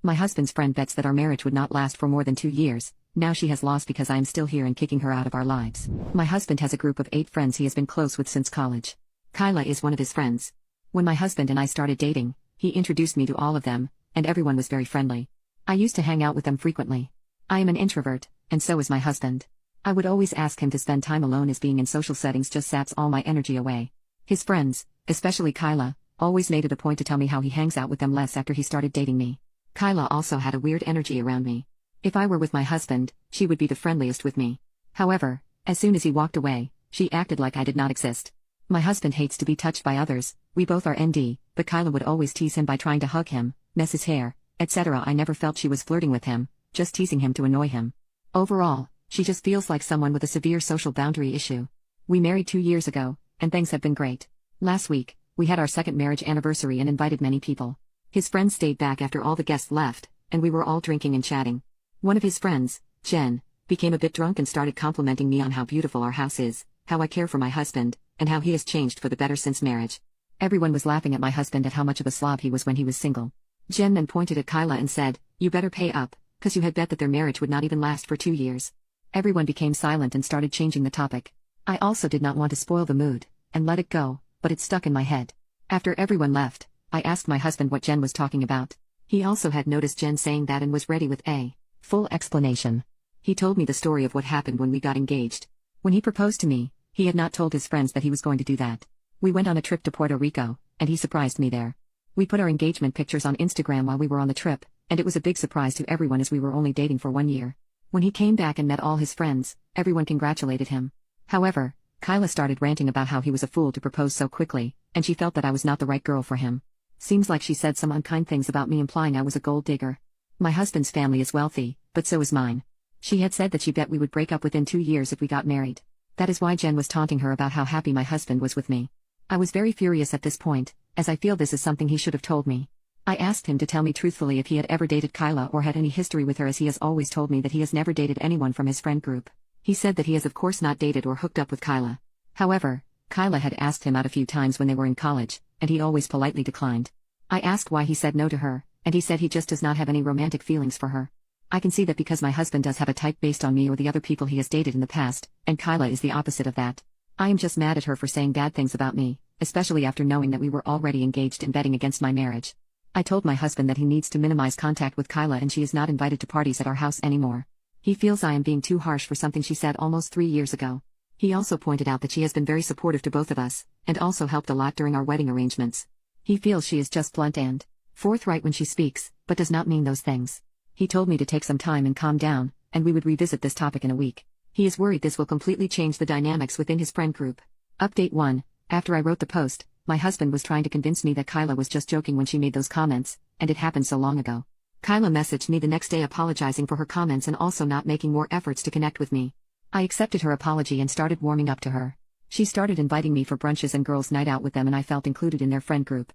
My husband's friend bets that our marriage would not last for more than 2 years. Now she has lost because I am still here and kicking her out of our lives. My husband has a group of 8 friends he has been close with since college. Kyla is one of his friends. When my husband and I started dating, he introduced me to all of them, and everyone was very friendly. I used to hang out with them frequently. I am an introvert, and so is my husband. I would always ask him to spend time alone as being in social settings just saps all my energy away. His friends, especially Kyla, always made it a point to tell me how he hangs out with them less after he started dating me. Kyla also had a weird energy around me. If I were with my husband, she would be the friendliest with me. However, as soon as he walked away, she acted like I did not exist. My husband hates to be touched by others, we both are ND, but Kyla would always tease him by trying to hug him, mess his hair, etc. I never felt she was flirting with him, just teasing him to annoy him. Overall, she just feels like someone with a severe social boundary issue. We married 2 years ago, and things have been great. Last week, we had our second marriage anniversary and invited many people. His friends stayed back after all the guests left, and we were all drinking and chatting. One of his friends, Jen, became a bit drunk and started complimenting me on how beautiful our house is, how I care for my husband, and how he has changed for the better since marriage. Everyone was laughing at my husband at how much of a slob he was when he was single. Jen then pointed at Kyla and said, "You better pay up, 'cause you had bet that their marriage would not even last for 2 years." Everyone became silent and started changing the topic. I also did not want to spoil the mood, and let it go, but it stuck in my head. After everyone left, I asked my husband what Jen was talking about. He also had noticed Jen saying that and was ready with a full explanation. He told me the story of what happened when we got engaged. When he proposed to me, he had not told his friends that he was going to do that. We went on a trip to Puerto Rico, and he surprised me there. We put our engagement pictures on Instagram while we were on the trip, and it was a big surprise to everyone as we were only dating for 1 year. When he came back and met all his friends, everyone congratulated him. However, Kyla started ranting about how he was a fool to propose so quickly, and she felt that I was not the right girl for him. Seems like she said some unkind things about me implying I was a gold digger. My husband's family is wealthy, but so is mine. She had said that she bet we would break up within 2 years if we got married. That is why Jen was taunting her about how happy my husband was with me. I was very furious at this point, as I feel this is something he should have told me. I asked him to tell me truthfully if he had ever dated Kyla or had any history with her, as he has always told me that he has never dated anyone from his friend group. He said that he has of course not dated or hooked up with Kyla. However, Kyla had asked him out a few times when they were in college, and he always politely declined. I asked why he said no to her, and he said he just does not have any romantic feelings for her. I can see that because my husband does have a type based on me or the other people he has dated in the past, and Kyla is the opposite of that. I am just mad at her for saying bad things about me, especially after knowing that we were already engaged and betting against my marriage. I told my husband that he needs to minimize contact with Kyla and she is not invited to parties at our house anymore. He feels I am being too harsh for something she said almost 3 years ago. He also pointed out that she has been very supportive to both of us, and also helped a lot during our wedding arrangements. He feels she is just blunt and forthright when she speaks, but does not mean those things. He told me to take some time and calm down, and we would revisit this topic in a week. He is worried this will completely change the dynamics within his friend group. Update 1. After I wrote the post, my husband was trying to convince me that Kyla was just joking when she made those comments, and it happened so long ago. Kyla messaged me the next day apologizing for her comments and also not making more efforts to connect with me. I accepted her apology and started warming up to her. She started inviting me for brunches and girls' night out with them, and I felt included in their friend group.